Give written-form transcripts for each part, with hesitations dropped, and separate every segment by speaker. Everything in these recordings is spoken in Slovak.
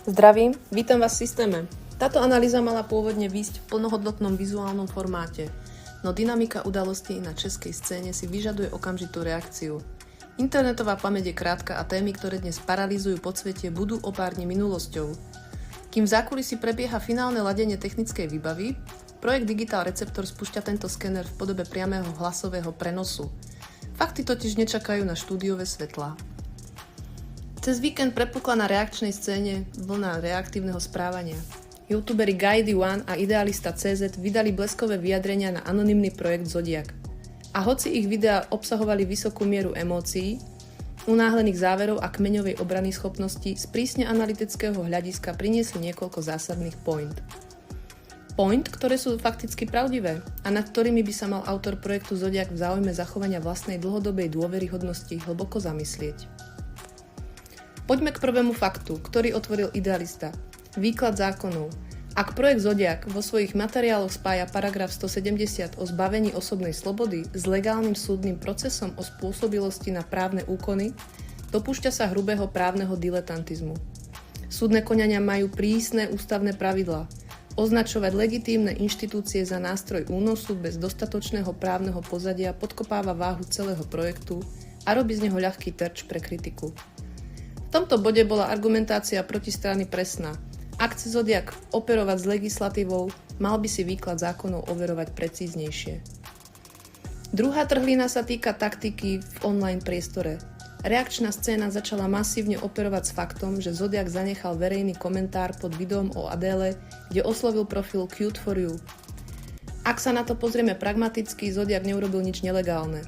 Speaker 1: Zdravím, vítam vás v systéme. Táto analýza mala pôvodne výsť v plnohodnotnom vizuálnom formáte, no dynamika udalostí na českej scéne si vyžaduje okamžitú reakciu. Internetová pamäť je krátka a témy, ktoré dnes paralizujú podsvetie, budú o pár dní minulosťou. Kým v zákulisí prebieha finálne ladenie technickej výbavy, projekt Digital Receptor spúšťa tento skener v podobe priamého hlasového prenosu. Fakty totiž nečakajú na štúdiové svetlá. Cez víkend prepukla na reakčnej scéne vlna reaktívneho správania. Youtuberi Guidy1 a Idealista.cz vydali bleskové vyjadrenia na anonymný projekt Zodiak. A hoci ich videá obsahovali vysokú mieru emócií, unáhlených záverov a kmeňovej obrany schopnosti, z prísne analytického hľadiska priniesli niekoľko zásadných point. Point, ktoré sú fakticky pravdivé a nad ktorými by sa mal autor projektu Zodiak v záujme zachovania vlastnej dlhodobej dôveryhodnosti hlboko zamyslieť. Poďme k prvému faktu, ktorý otvoril Idealista. Výklad zákonov. Ak projekt Zodiak vo svojich materiáloch spája paragraf 170 o zbavení osobnej slobody s legálnym súdnym procesom o spôsobilosti na právne úkony, dopúšťa sa hrubého právneho diletantizmu. Súdne konania majú prísne ústavné pravidlá. Označovať legitímne inštitúcie za nástroj únosu bez dostatočného právneho pozadia podkopáva váhu celého projektu a robí z neho ľahký terč pre kritiku. V tomto bode bola argumentácia protistrany presná. Ak chce Zodiak operovať s legislatívou, mal by si výklad zákonov overovať precíznejšie. Druhá trhlina sa týka taktiky v online priestore. Reakčná scéna začala masívne operovať s faktom, že Zodiak zanechal verejný komentár pod videom o Adéle, kde oslovil profil Cute for you. Ak sa na to pozrieme pragmaticky, Zodiak neurobil nič nelegálne.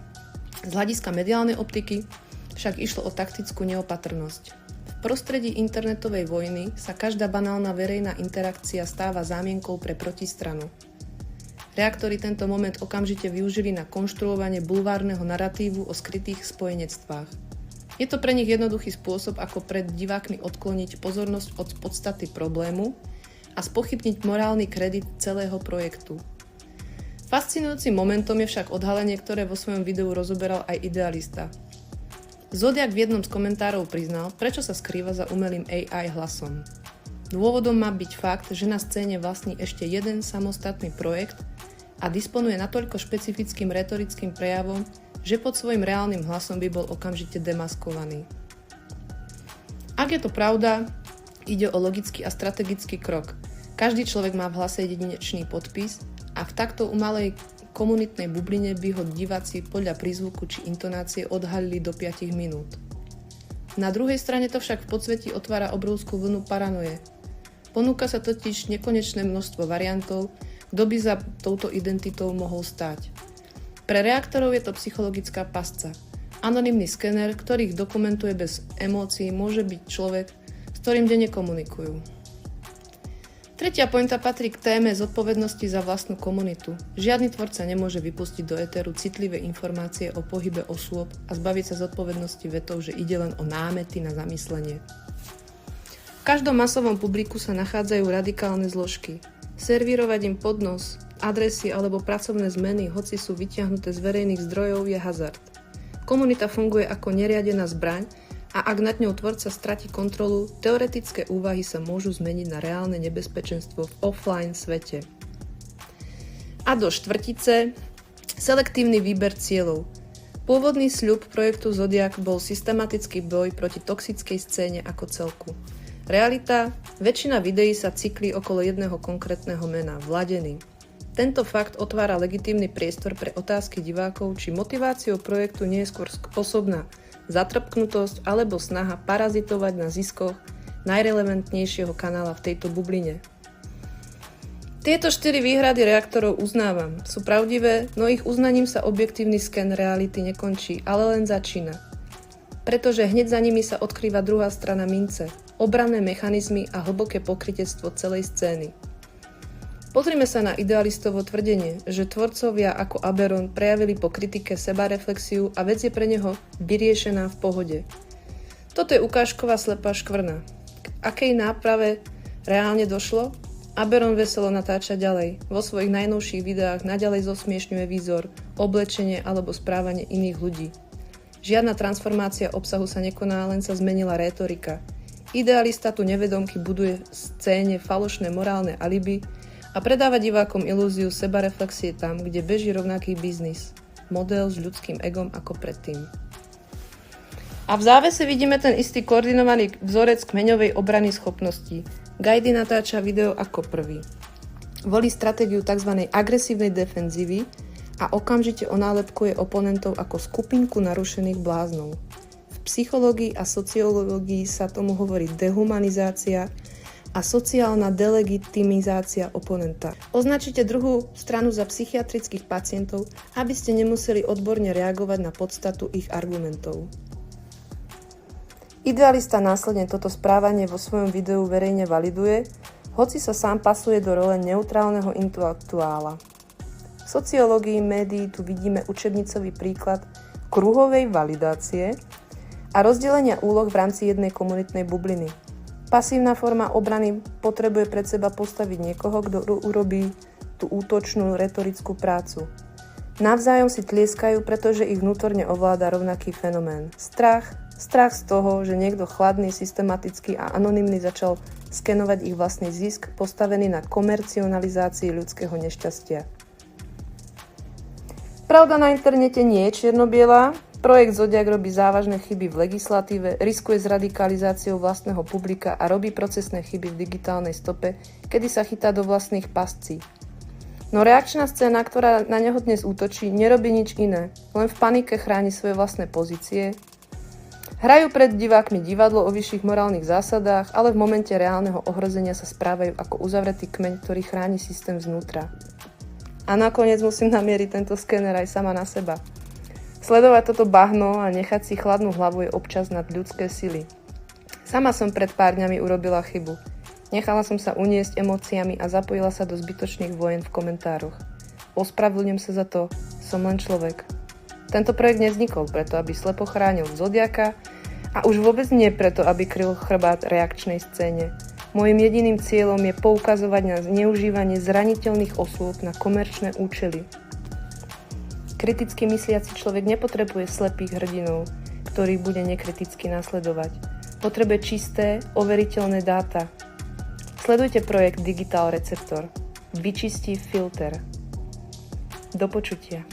Speaker 1: Z hľadiska mediálnej optiky však išlo o taktickú neopatrnosť. V prostredí internetovej vojny sa každá banálna verejná interakcia stáva zámienkou pre protistranu. Reaktori tento moment okamžite využili na konštruovanie bulvárneho naratívu o skrytých spojenectvách. Je to pre nich jednoduchý spôsob, ako pred divákmi odkloniť pozornosť od podstaty problému a spochybniť morálny kredit celého projektu. Fascinujúcim momentom je však odhalenie, ktoré vo svojom videu rozoberal aj Idealista. Zodiak v jednom z komentárov priznal, prečo sa skrýva za umelým AI hlasom. Dôvodom má byť fakt, že na scéne vlastní ešte jeden samostatný projekt a disponuje natoľko špecifickým retorickým prejavom, že pod svojim reálnym hlasom by bol okamžite demaskovaný. Ak je to pravda, ide o logický a strategický krok. Každý človek má v hlase jedinečný podpis a v takto umalej komunitnej bubline by ho diváci podľa prízvuku či intonácie odhalili do 5 minút. Na druhej strane to však v podsvetí otvára obrovskú vlnu paranoje. Ponúka sa totiž nekonečné množstvo variantov, kto by za touto identitou mohol stáť. Pre reaktorov je to psychologická pasca. Anonymný skener, ktorý ich dokumentuje bez emócií, môže byť človek, s ktorým denne komunikujú. Tretia pointa patrí k téme zodpovednosti za vlastnú komunitu. Žiadny tvorca nemôže vypustiť do éteru citlivé informácie o pohybe osôb a zbaviť sa zodpovednosti vetou, že ide len o námety na zamyslenie. V každom masovom publiku sa nachádzajú radikálne zložky. Servírovať im pod nos, adresy alebo pracovné zmeny, hoci sú vyťahnuté z verejných zdrojov, je hazard. Komunita funguje ako neriadená zbraň, a ak nad ňou tvorca stratí kontrolu, teoretické úvahy sa môžu zmeniť na reálne nebezpečenstvo v offline svete. A do štvrtice, selektívny výber cieľov. Pôvodný sľub projektu Zodiak bol systematický boj proti toxickej scéne ako celku. Realita, väčšina videí sa cyklí okolo jedného konkrétneho mena, Vladený. Tento fakt otvára legitímny priestor pre otázky divákov, či motiváciou projektu nie je skôr osobná zatrpknutosť alebo snaha parazitovať na ziskoch najrelevantnejšieho kanála v tejto bubline. Tieto 4 výhrady reaktorov uznávam. Sú pravdivé, no ich uznaním sa objektívny sken reality nekončí, ale len začína. Pretože hneď za nimi sa odkrýva druhá strana mince, obranné mechanizmy a hlboké pokrytectvo celej scény. Pozrime sa na Idealistovo tvrdenie, že tvorcovia ako Aberon prejavili po kritike sebareflexiu a vec je pre neho vyriešená v pohode. Toto je ukážková slepá škvrna. K akej náprave reálne došlo? Aberon veselo natáča ďalej. Vo svojich najnovších videách naďalej zosmiešňuje výzor, oblečenie alebo správanie iných ľudí. Žiadna transformácia obsahu sa nekoná, len sa zmenila rétorika. Idealista tu nevedomky buduje v scéne falošné morálne alibi a predáva divákom ilúziu sebareflexie tam, kde beží rovnaký biznis. Model s ľudským egom ako predtým. A v závese vidíme ten istý koordinovaný vzorec kmeňovej obrany schopností. Gajdy natáča video ako prvý. Volí stratégiu tzv. Agresívnej defenzívy a okamžite onálepkuje oponentov ako skupinku narušených bláznov. V psychológii a sociológii sa tomu hovorí dehumanizácia a sociálna delegitimizácia oponenta. Označite druhú stranu za psychiatrických pacientov, aby ste nemuseli odborne reagovať na podstatu ich argumentov. Idealista následne toto správanie vo svojom videu verejne validuje, hoci sa sám pasuje do role neutrálneho intelektuála. V sociológii médií tu vidíme učebnicový príklad kruhovej validácie a rozdelenia úloh v rámci jednej komunitnej bubliny. Pasívna forma obrany potrebuje pred seba postaviť niekoho, kto urobí tú útočnú retorickú prácu. Navzájom si tlieskajú, pretože ich vnútorne ovláda rovnaký fenomén. Strach z toho, že niekto chladný, systematicky a anonymný začal skenovať ich vlastný zisk, postavený na komercionalizácii ľudského nešťastia. Pravda na internete nie je čierno-biela. Projekt Zodiak robí závažné chyby v legislatíve, riskuje s radikalizáciou vlastného publika a robí procesné chyby v digitálnej stope, kedy sa chytá do vlastných pascí. No reakčná scéna, ktorá na neho dnes útočí, nerobí nič iné, len v panike chráni svoje vlastné pozície. Hrajú pred divákmi divadlo o vyšších morálnych zásadách, ale v momente reálneho ohrozenia sa správajú ako uzavretý kmeň, ktorý chráni systém znútra. A nakoniec musím namieriť tento skéner aj sama na seba. Sledovať toto bahno a nechať si chladnú hlavu je občas nad ľudské sily. Sama som pred pár dňami urobila chybu. Nechala som sa uniesť emóciami a zapojila sa do zbytočných vojen v komentároch. Ospravedlňujem sa za to, som len človek. Tento projekt nevznikol preto, aby slepo chránil Zodiaka a už vôbec nie preto, aby kryl chrbát reakčnej scéne. Mojím jediným cieľom je poukazovať na zneužívanie zraniteľných osôb na komerčné účely. Kriticky mysliaci človek nepotrebuje slepých hrdinov, ktorých bude nekriticky nasledovať. Potrebuje čisté, overiteľné dáta. Sledujte projekt Digital Receptor. Vyčistí filter. Do počutia.